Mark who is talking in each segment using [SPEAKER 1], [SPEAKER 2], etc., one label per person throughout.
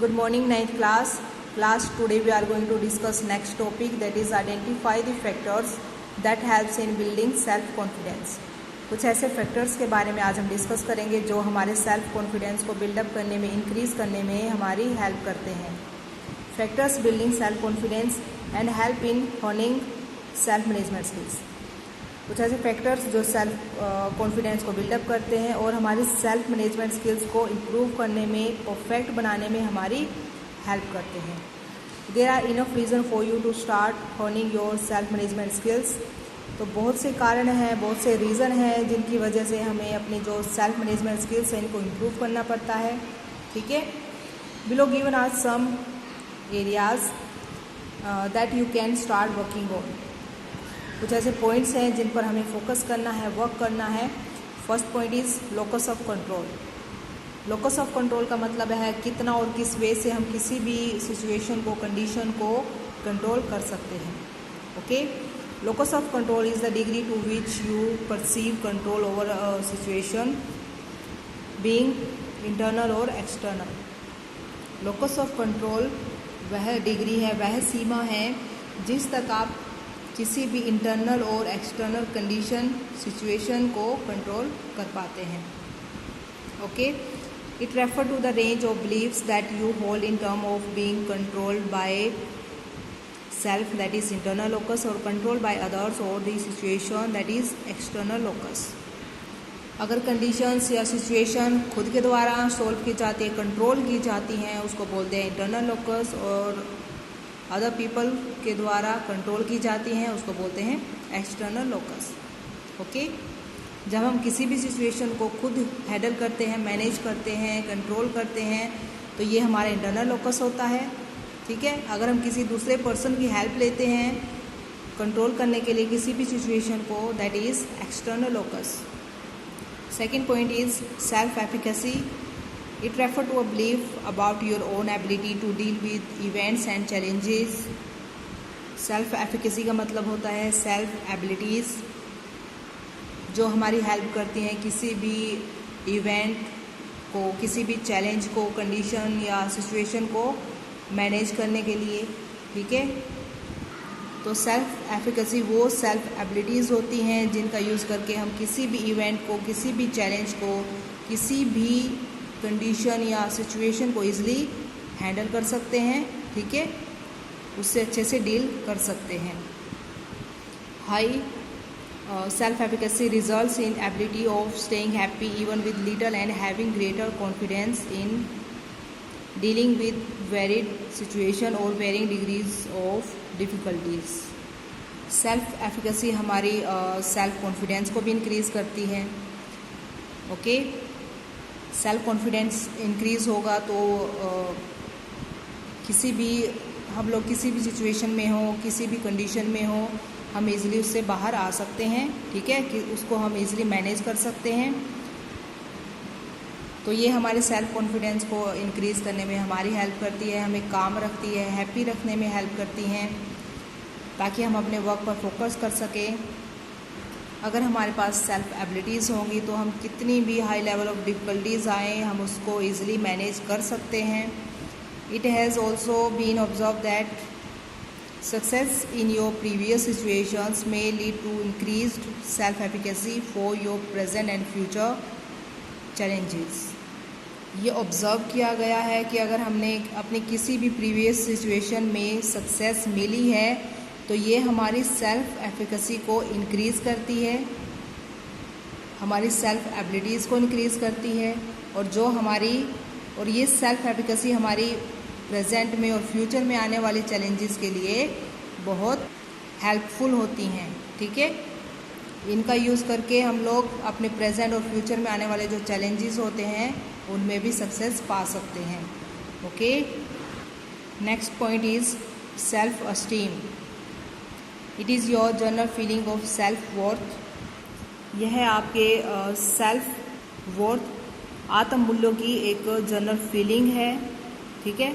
[SPEAKER 1] Good morning, ninth class. Today we are going to discuss next topic, that is identify the factors that helps in building self confidence. कुछ ऐसे factors के बारे में आज हम discuss करेंगे जो हमारे सेल्फ कॉन्फिडेंस को बिल्डअप करने में, इंक्रीज करने में हमारी हेल्प करते हैं. Factors building self confidence and help in honing self management skills. कुछ ऐसे फैक्टर्स जो सेल्फ कॉन्फिडेंस को बिल्डअप करते हैं और हमारी सेल्फ मैनेजमेंट स्किल्स को इम्प्रूव करने में, परफेक्ट बनाने में हमारी हेल्प करते हैं. There are enough reason for you to start honing your self management skills. तो बहुत से कारण हैं, बहुत से रीज़न हैं जिनकी वजह से हमें अपनी जो सेल्फ मैनेजमेंट स्किल्स हैं इनको इम्प्रूव करना पड़ता है. ठीक है. Below given are some areas that you can start working on. कुछ ऐसे पॉइंट्स हैं जिन पर हमें फोकस करना है, वर्क करना है. First point is locus of control. Locus of control का मतलब है कितना और किस वे से हम किसी भी सिचुएशन को, कंडीशन को कंट्रोल कर सकते हैं. Okay. Locus of control is the degree to which you perceive control over a situation being internal और एक्सटर्नल. लोकस ऑफ कंट्रोल वह डिग्री है, वह सीमा है जिस तक आप किसी भी इंटरनल और एक्सटर्नल कंडीशन, सिचुएशन को कंट्रोल कर पाते हैं. Okay. It refer to the range of beliefs that you hold in term of being controlled by self, that is internal locus, or controlled by others or the situation, that is external locus. अगर conditions या situation खुद के द्वारा solve की जाती है, control की जाती हैं, उसको बोलते हैं इंटरनल लोकस, और अदर पीपल के द्वारा कंट्रोल की जाती हैं उसको बोलते हैं एक्सटर्नल लोकस. ओके. जब हम किसी भी सिचुएशन को खुद हैंडल करते हैं, मैनेज करते हैं, कंट्रोल करते हैं, तो ये हमारा इंटरनल लोकस होता है. ठीक है. अगर हम किसी दूसरे पर्सन की हेल्प लेते हैं कंट्रोल करने के लिए किसी भी सिचुएशन को, that is external locus. Second point is self efficacy. It refers to a belief about your own ability to deal with events and challenges. Self efficacy का मतलब होता है सेल्फ एबिलिटीज़ जो हमारी हेल्प करती हैं किसी भी इवेंट को, किसी भी चैलेंज को, कंडीशन या सिचुएशन को मैनेज करने के लिए. ठीक है. तो सेल्फ एफिकेसी वो सेल्फ एबिलिटीज़ होती हैं जिनका यूज़ करके हम किसी भी इवेंट को, किसी भी चैलेंज को, किसी भी कंडीशन या सिचुएशन को ईज़िली हैंडल कर सकते हैं. ठीक है. उससे अच्छे से डील कर सकते हैं. High self efficacy results in ability of staying happy even with little and having greater confidence in dealing with varied situation और varying degrees of difficulties. Self efficacy हमारी सेल्फ कॉन्फिडेंस को भी इंक्रीज़ करती है. Okay. Self confidence increase होगा तो हम लोग किसी भी सिचुएशन में हो, किसी भी कंडीशन में हो, हम इजीली उससे बाहर आ सकते हैं. ठीक है. कि उसको हम इजीली मैनेज कर सकते हैं. तो ये हमारे सेल्फ कॉन्फिडेंस को इंक्रीज़ करने में हमारी हेल्प करती है, हमें काम रखती है, हैप्पी रखने में हेल्प करती हैं ताकि हम अपने वर्क पर फोकस कर सकें. अगर हमारे पास सेल्फ एबिलिटीज़ होंगी तो हम कितनी भी हाई लेवल ऑफ डिफ़िकल्टीज़ आएँ हम उसको ईज़िली मैनेज कर सकते हैं. It has also been observe that success in your previous situations may lead to increased self efficacy for your present and future challenges. ये ऑब्ज़र्व किया गया है कि अगर हमने अपनी किसी भी प्रीवियस सिचुएशन में सक्सेस मिली है तो ये हमारी सेल्फ एफिकेसी को इंक्रीज़ करती है, हमारी सेल्फ एबिलिटीज़ को इंक्रीज़ करती है, और ये सेल्फ एफिकेसी हमारी प्रेजेंट में और फ्यूचर में आने वाले चैलेंजेस के लिए बहुत हेल्पफुल होती हैं. ठीक है. इनका यूज़ करके हम लोग अपने प्रेजेंट और फ्यूचर में आने वाले जो चैलेंजेस होते हैं उनमें भी सक्सेस पा सकते हैं. Okay. Next point is self esteem. It is your general feeling of self worth. यह है आपके सेल्फ वर्थ, आत्ममूल्यों की एक जनरल फीलिंग है. ठीक है.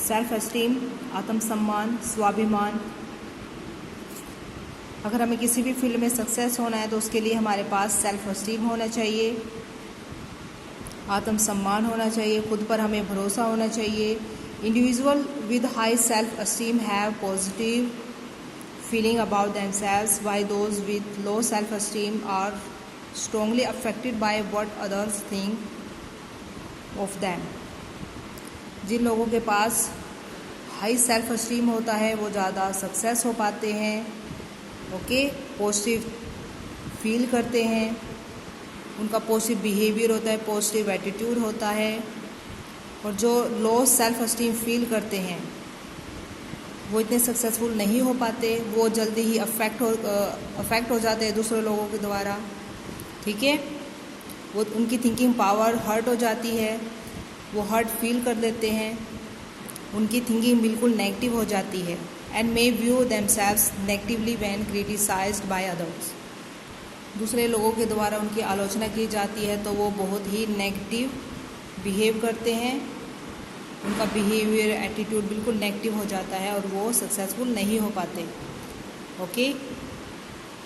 [SPEAKER 1] सेल्फ अस्टीम, आत्मसम्मान, स्वाभिमान. अगर हमें किसी भी फील्ड में सक्सेस होना है तो उसके लिए हमारे पास सेल्फ अस्टीम होना चाहिए, आत्मसम्मान होना चाहिए, खुद पर हमें भरोसा होना चाहिए, Individual with high self-esteem have positive feeling about themselves, while those with low self-esteem are strongly affected by what others think of them. जिन लोगों के पास हाई सेल्फ एस्टीम होता है वो ज़्यादा सक्सेस हो पाते हैं, ओके, पॉजिटिव फील करते हैं, उनका पॉजिटिव बिहेवियर होता है, पॉजिटिव एटीट्यूड होता है। और जो लो सेल्फ एस्टीम फील करते हैं वो इतने सक्सेसफुल नहीं हो पाते, वो जल्दी ही अफेक्ट हो जाते हैं दूसरे लोगों के द्वारा, ठीक है। वो उनकी थिंकिंग पावर हर्ट हो जाती है, वो हर्ट फील कर लेते हैं, उनकी थिंकिंग बिल्कुल नेगेटिव हो जाती है। And may view themselves negatively when criticised by others. दूसरे लोगों के द्वारा उनकी आलोचना की जाती है तो वो बहुत ही नेगेटिव बिहेव करते हैं, उनका बिहेवियर एटीट्यूड बिल्कुल नेगेटिव हो जाता है और वो सक्सेसफुल नहीं हो पाते, ओके।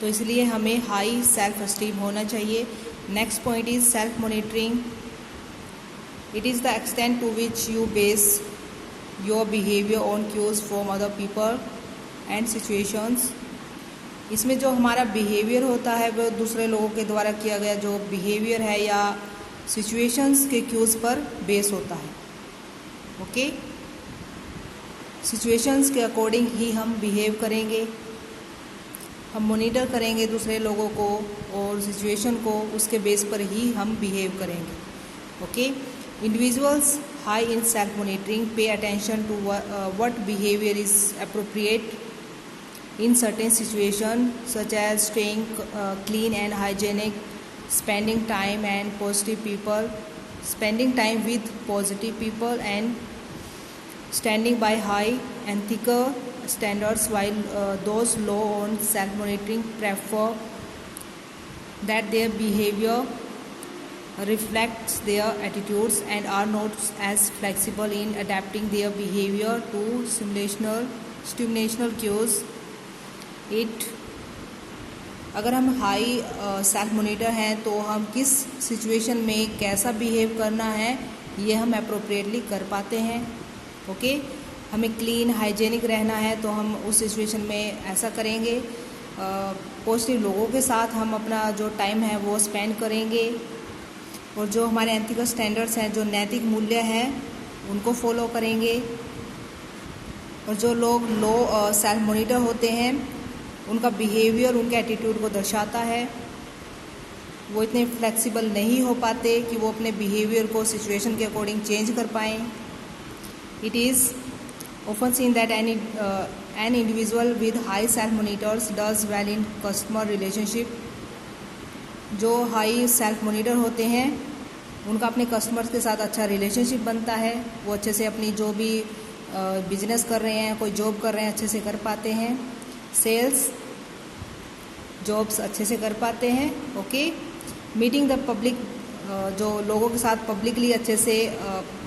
[SPEAKER 1] तो इसलिए हमें हाई सेल्फ एस्टीम होना चाहिए। Next point is self monitoring. It is the extent to which you base your behaviour on cues from other people and situations. इसमें जो हमारा बिहेवियर होता है वो दूसरे लोगों के द्वारा किया गया जो बिहेवियर है या सिचुएशंस के क्यूज पर बेस होता है, ओके। सिचुएशंस के अकॉर्डिंग ही हम बिहेव करेंगे, हम मॉनिटर करेंगे दूसरे लोगों को और सिचुएशन को, उसके बेस पर ही हम बिहेव करेंगे, okay. Individuals high in self monitoring pay attention to what behaviour is appropriate in certain situations, such as staying clean and hygienic, spending time with positive people, and standing by high ethical standards, while those low on self-monitoring prefer that their behavior reflects their attitudes and are not as flexible in adapting their behavior to stimulational cues. अगर हम high self monitor हैं तो हम किस situation में कैसा behave करना है ये हम अप्रोप्रिएटली कर पाते हैं, ओके। हमें क्लीन हाइजेनिक रहना है तो हम उस सिचुएशन में ऐसा करेंगे। पॉजिटिव लोगों के साथ हम अपना जो टाइम है वो स्पेंड करेंगे और जो हमारे एथिकल स्टैंडर्ड्स हैं, जो नैतिक मूल्य हैं, उनको फॉलो करेंगे। और जो लोग लो सेल्फ मॉनिटर होते हैं उनका बिहेवियर उनके एटीट्यूड को दर्शाता है, वो इतने फ्लेक्सिबल नहीं हो पाते कि वो अपने बिहेवियर को सिचुएशन के अकॉर्डिंग चेंज कर पाएँ। It is often seen that an individual with high self monitors does well in customer relationship. जो हाई सेल्फ मॉनिटर होते हैं उनका अपने कस्टमर्स के साथ अच्छा रिलेशनशिप बनता है, वो अच्छे से अपनी जो भी बिजनेस कर रहे हैं, कोई जॉब कर रहे हैं, अच्छे से कर पाते हैं, सेल्स जॉब्स अच्छे से कर पाते हैं, ओके। मीटिंग द पब्लिक, जो लोगों के साथ पब्लिकली अच्छे से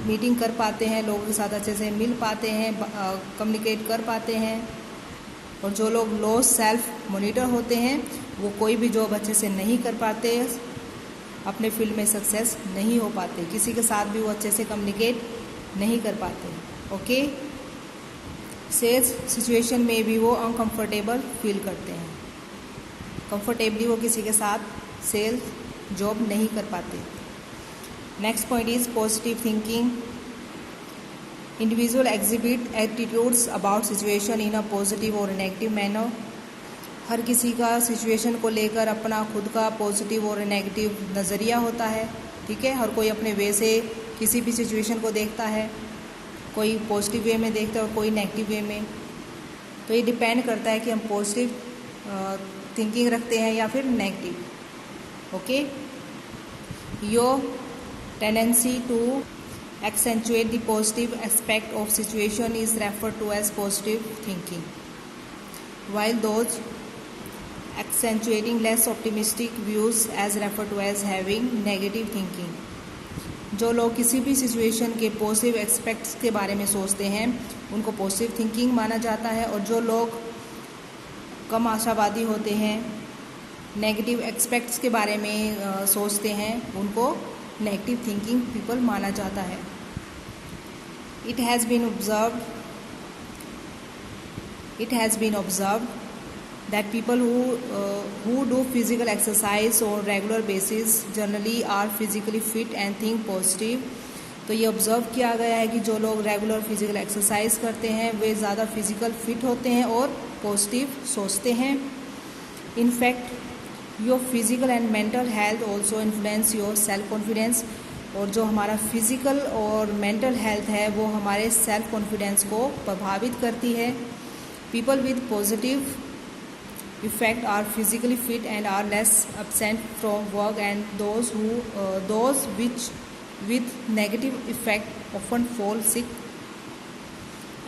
[SPEAKER 1] मीटिंग कर पाते हैं, लोगों के साथ अच्छे से मिल पाते हैं, कम्युनिकेट कर पाते हैं। और जो लोग लो सेल्फ मॉनिटर होते हैं वो कोई भी जॉब अच्छे से नहीं कर पाते, अपने फील्ड में सक्सेस नहीं हो पाते, किसी के साथ भी वो अच्छे से कम्युनिकेट नहीं कर पाते, ओके। सेल्स सिचुएशन में भी वो अनकंफर्टेबल फील करते हैं, कंफर्टेबली वो किसी के साथ सेल्स जॉब नहीं कर पाते। Next point is positive thinking. Individual exhibit attitudes about situation in a positive और नेगेटिव मैनर। हर किसी का सिचुएशन को लेकर अपना खुद का पॉजिटिव और नेगेटिव नज़रिया होता है, ठीक है। हर कोई अपने वे से किसी भी सिचुएशन को देखता है, कोई पॉजिटिव वे में देखता है और कोई नेगेटिव वे में। तो ये डिपेंड करता है कि हम पॉजिटिव थिंकिंग रखते हैं या फिर negative, okay. Your tendency to accentuate the positive aspect of situation is referred to as positive thinking, while those accentuating less optimistic views as referred to as having negative thinking. जो लोग किसी भी situation के positive aspects के बारे में सोचते हैं उनको पॉजिटिव थिंकिंग माना जाता है, और जो लोग कम आशावादी होते हैं, नेगेटिव एस्पेक्ट्स के बारे में सोचते हैं, उनको नेगेटिव थिंकिंग पीपल माना जाता है। It has been observed that people who do physical exercise on regular basis generally are physically fit and think positive. तो ये ऑब्ज़र्व किया गया है कि जो लोग रेगुलर फिजिकल एक्सरसाइज करते हैं वे ज़्यादा फिजिकल फिट होते हैं और पॉजिटिव सोचते हैं. In fact your physical and mental health also influence your self confidence. और जो हमारा फिजिकल और मेंटल हेल्थ है वो हमारे सेल्फ कॉन्फिडेंस को प्रभावित करती है. People with positive affect are physically fit and are less absent from work and those which with negative effect often fall sick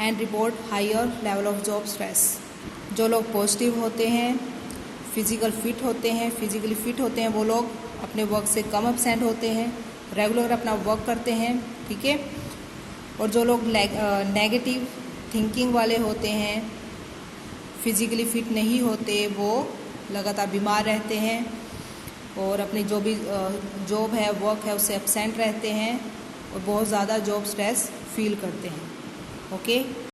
[SPEAKER 1] and report higher level of job stress. जो लोग positive होते हैं, physically fit होते हैं वो लोग अपने work से कम एब्सेंट होते हैं, रेगुलर अपना वर्क करते हैं. ठीक है. और जो लोग नेगेटिव थिंकिंग वाले होते हैं, फिजिकली फिट नहीं होते, वो लगातार बीमार रहते हैं और अपनी जो भी जॉब है, वर्क है, उससे एब्सेंट रहते हैं और बहुत ज़्यादा जॉब स्ट्रेस फील करते हैं. ओके.